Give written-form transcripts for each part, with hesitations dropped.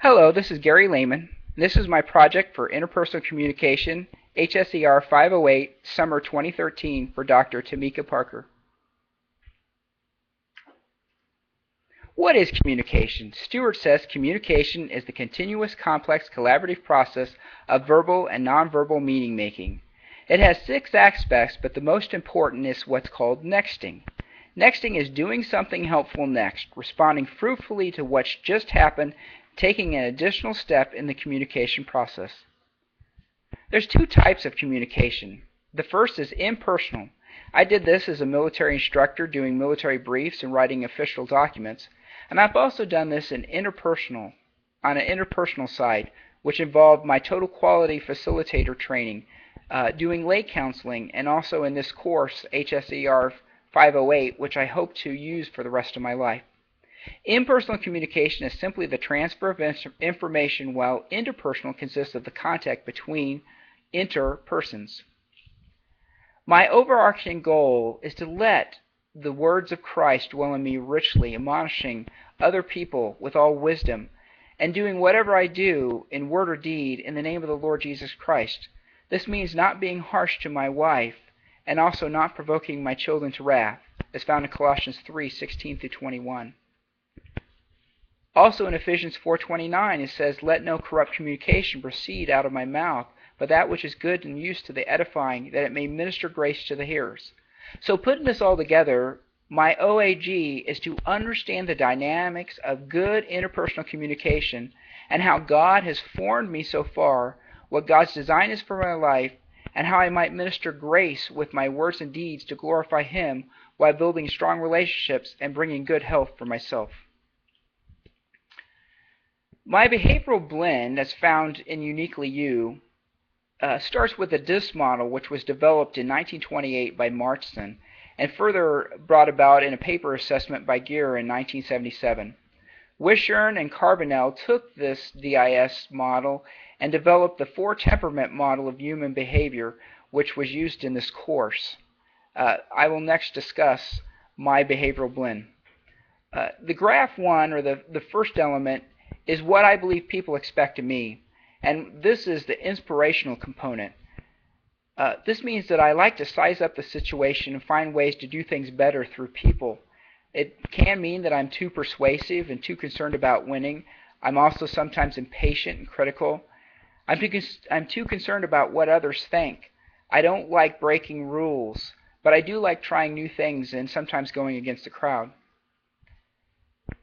Hello, this is Gary Lehman. This is my project for interpersonal communication, HSER 508, summer 2013 for Dr. Tamika Parker. What is communication? Stewart says communication is the continuous, complex, collaborative process of verbal and nonverbal meaning making. It has 6 aspects, but the most important is what's called nexting. Nexting is doing something helpful next, responding fruitfully to what's just happened, taking an additional step in the communication process. There's 2 types of communication. The first is impersonal. I did this as a military instructor doing military briefs and writing official documents, and I've also done this on an interpersonal side, which involved my total quality facilitator training, doing lay counseling, and also in this course, HSER 508, which I hope to use for the rest of my life. Impersonal communication is simply the transfer of information, while interpersonal consists of the contact between interpersons. My overarching goal is to let the words of Christ dwell in me richly, admonishing other people with all wisdom, and doing whatever I do in word or deed in the name of the Lord Jesus Christ. This means not being harsh to my wife, and also not provoking my children to wrath, as found in Colossians 3:16-21. Also in Ephesians 4:29 it says, "Let no corrupt communication proceed out of my mouth, but that which is good and used to the edifying, that it may minister grace to the hearers." So putting this all together, my OAG is to understand the dynamics of good interpersonal communication and how God has formed me so far, what God's design is for my life, and how I might minister grace with my words and deeds to glorify Him while building strong relationships and bringing good health for myself. My behavioral blend, as found in Uniquely You, starts with the DIS model, which was developed in 1928 by Marston and further brought about in a paper assessment by Gear in 1977. Wishern and Carbonell took this DIS model and developed the 4-temperament model of human behavior, which was used in this course. I will next discuss my behavioral blend. The graph 1, or the first element, is what I believe people expect of me, and this is the inspirational component. This means that I like to size up the situation and find ways to do things better through people. It can mean that I'm too persuasive and too concerned about winning. I'm also sometimes impatient and critical. I'm too concerned about what others think. I don't like breaking rules, but I do like trying new things and sometimes going against the crowd.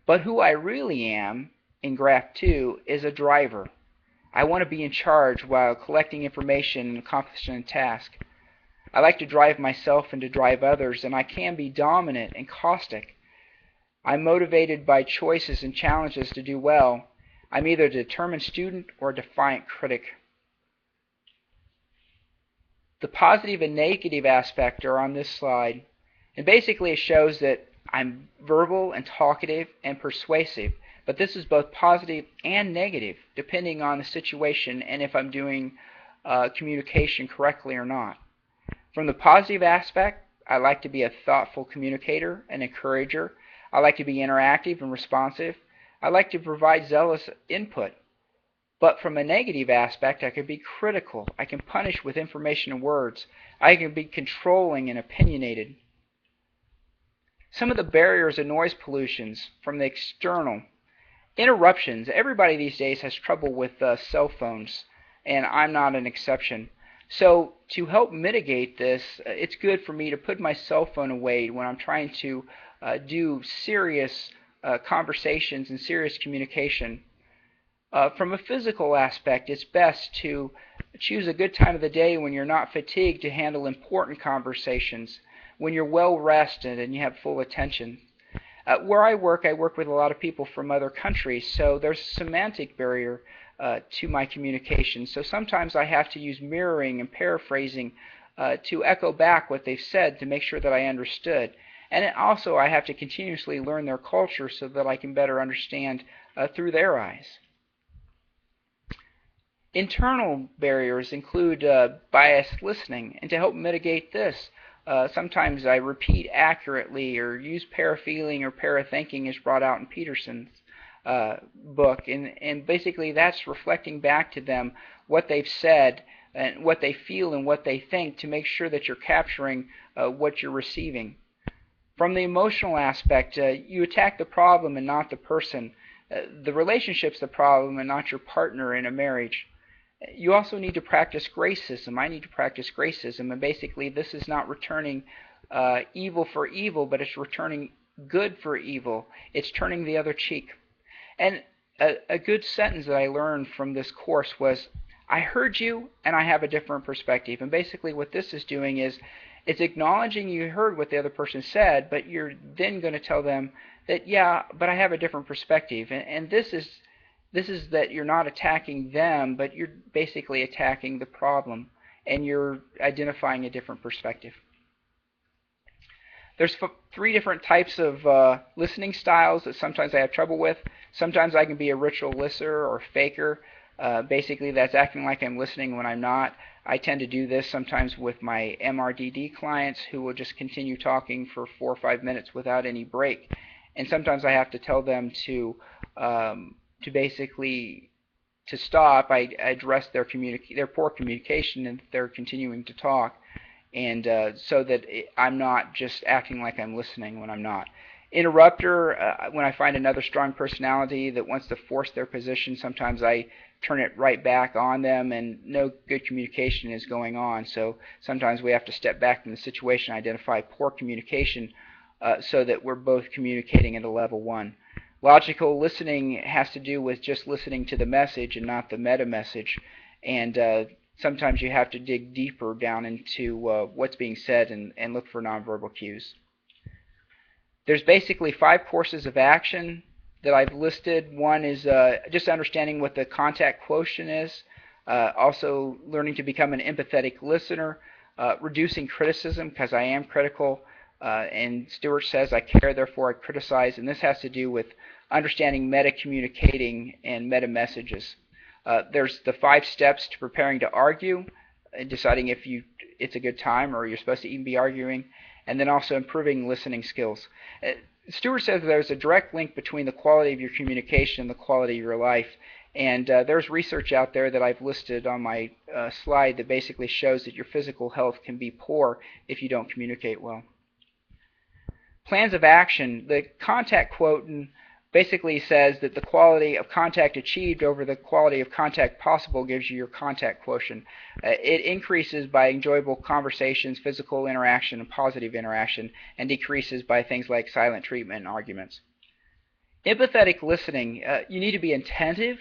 But who I really am, in graph 2, is a driver. I want to be in charge while collecting information and accomplishing a task. I like to drive myself and to drive others, and I can be dominant and caustic. I'm motivated by choices and challenges to do well. I'm either a determined student or a defiant critic. The positive and negative aspect are on this slide, and basically it shows that I'm verbal and talkative and persuasive. But this is both positive and negative, depending on the situation and if I'm doing communication correctly or not. From the positive aspect, I like to be a thoughtful communicator, an encourager. I like to be interactive and responsive. I like to provide zealous input. But from a negative aspect, I can be critical. I can punish with information and words. I can be controlling and opinionated. Some of the barriers and noise pollutions from the external. Interruptions. Everybody these days has trouble with cell phones, and I'm not an exception. So to help mitigate this, it's good for me to put my cell phone away when I'm trying to do serious conversations and serious communication. From a physical aspect, it's best to choose a good time of the day when you're not fatigued to handle important conversations, when you're well rested and you have full attention. Where I work with a lot of people from other countries, so there's a semantic barrier to my communication. So sometimes I have to use mirroring and paraphrasing to echo back what they've said to make sure that I understood. And also I have to continuously learn their culture so that I can better understand through their eyes. Internal barriers include biased listening, and to help mitigate this, sometimes I repeat accurately or use parafeeling or parathinking as brought out in Peterson's book, and basically that's reflecting back to them what they've said and what they feel and what they think to make sure that you're capturing what you're receiving. From the emotional aspect, you attack the problem and not the person. The relationship's the problem and not your partner in a marriage. You also need to practice gracism. I need to practice gracism, and basically this is not returning evil for evil, but it's returning good for evil. It's turning the other cheek. And a good sentence that I learned from this course was, I heard you and I have a different perspective. And basically what this is doing is it's acknowledging you heard what the other person said, but you're then going to tell them that, yeah, but I have a different perspective. And this is that you're not attacking them, but you're basically attacking the problem, and you're identifying a different perspective. There's three different types of listening styles that sometimes I have trouble with. Sometimes I can be a ritual listener or faker. Basically, that's acting like I'm listening when I'm not. I tend to do this sometimes with my MRDD clients who will just continue talking for 4 or 5 minutes without any break. And sometimes I have to tell them to basically to stop. I address their poor communication and they're continuing to talk, and so that I'm not just acting like I'm listening when I'm not. Interrupter, when I find another strong personality that wants to force their position, sometimes I turn it right back on them, and no good communication is going on. So sometimes we have to step back from the situation, identify poor communication, so that we're both communicating at a level 1. Logical listening has to do with just listening to the message and not the meta message, and sometimes you have to dig deeper down into what's being said and look for nonverbal cues. There's basically 5 courses of action that I've listed. One is just understanding what the contact quotient is, also learning to become an empathetic listener, reducing criticism, because I am critical, and Stewart says I care, therefore I criticize, and this has to do with understanding meta-communicating and meta-messages. There's the 5 steps to preparing to argue, deciding if it's a good time or you're supposed to even be arguing, and then also improving listening skills. Stewart says there's a direct link between the quality of your communication and the quality of your life, and there's research out there that I've listed on my slide that basically shows that your physical health can be poor if you don't communicate well. Plans of action. The contact quotient basically says that the quality of contact achieved over the quality of contact possible gives you your contact quotient. It increases by enjoyable conversations, physical interaction, and positive interaction, and decreases by things like silent treatment and arguments. Empathetic listening. You need to be attentive,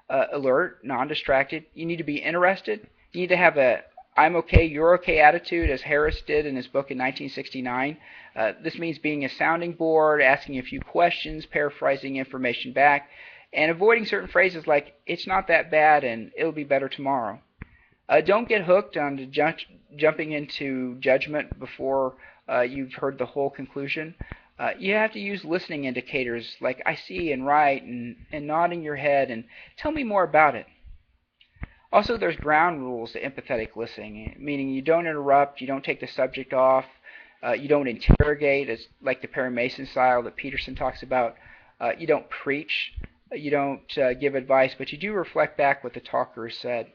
alert, non-distracted. You need to be interested. You need to have a I'm okay, you're okay attitude, as Harris did in his book in 1969. This means being a sounding board, asking a few questions, paraphrasing information back, and avoiding certain phrases like, it's not that bad and it'll be better tomorrow. Don't get hooked on jumping into judgment before you've heard the whole conclusion. You have to use listening indicators like I see and right and nodding your head and tell me more about it. Also, there's ground rules to empathetic listening, meaning you don't interrupt, you don't take the subject off, you don't interrogate, as like the Perry Mason style that Peterson talks about. You don't preach, you don't give advice, but you do reflect back what the talker has said.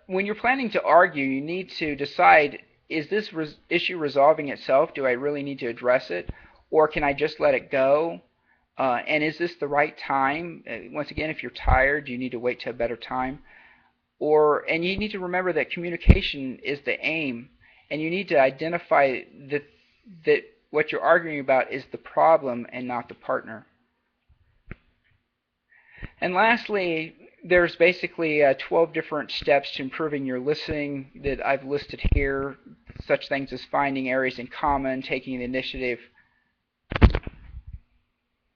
When you're planning to argue, you need to decide, is this issue resolving itself? Do I really need to address it? Or can I just let it go? And is this the right time? Once again, if you're tired, you need to wait till a better time. And you need to remember that communication is the aim, and you need to identify that what you're arguing about is the problem and not the partner. And lastly, there's basically 12 different steps to improving your listening that I've listed here, such things as finding areas in common, taking the initiative,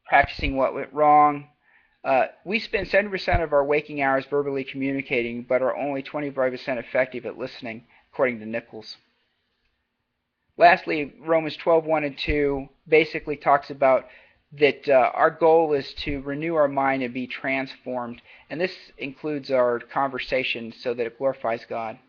practicing what went wrong. We spend 70% of our waking hours verbally communicating, but are only 25% effective at listening, according to Nichols. Lastly, Romans 12:1 and 2 basically talks about that our goal is to renew our mind and be transformed, and this includes our conversation so that it glorifies God.